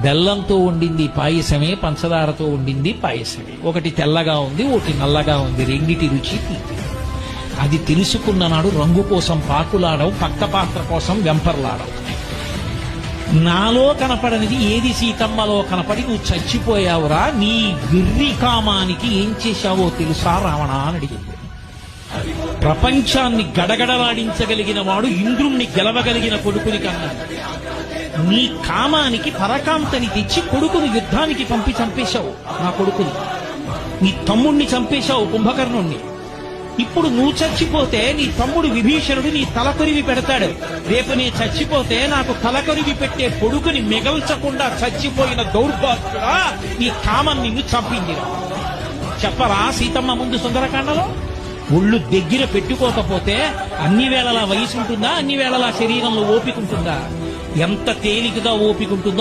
బెల్లంతో వండింది పాయసమే, పంచదారతో వండింది పాయసమే. ఒకటి తెల్లగా ఉంది, ఒకటి నల్లగా ఉంది, రెండిటి రుచి తీపి. అది తెలుసుకున్న నాడు రంగు కోసం పాకులాడడం, పక్క పాత్ర కోసం వెంపర్లాడడం. నాలో కనపడనిది ఏది సీతమ్మలో కనపడి నువ్వు చచ్చిపోయావురా, నీ విర్రి కామానికి ఏం చేశావో తెలుసా రావణ అని అడిగింది. ప్రపంచాన్ని గడగడలాడించగలిగిన వాడు ఇంద్రుణ్ణి గెలవగలిగిన కొడుకుని కన్నాడు. నీ కామానికి పరకాంతని తెచ్చి కొడుకుని యుద్ధానికి పంపి చంపేశావు. నా కొడుకుని, నీ తమ్ముణ్ణి చంపేశావు, కుంభకర్ణుణ్ణి. ఇప్పుడు నువ్వు చచ్చిపోతే నీ తమ్ముడు విభీషణుడు నీ తలకొరివి పెడతాడు. రేపు నీ చచ్చిపోతే నాకు తలకొరివి పెట్టే కొడుకుని మిగల్చకుండా చచ్చిపోయిన దౌర్భాగ్యుడా, నీ కామం నిన్ను చంపింది. చెప్పరా సీతమ్మ ముందు సుందరకాండలో? ఒళ్ళు దగ్గర పెట్టుకోకపోతే అన్ని వేళలా వయసు ఉంటుందా, అన్ని వేళలా శరీరంలో ఓపిక ఉంటుందా? ఎంత తేలికగా ఓపిక ఉంటుందో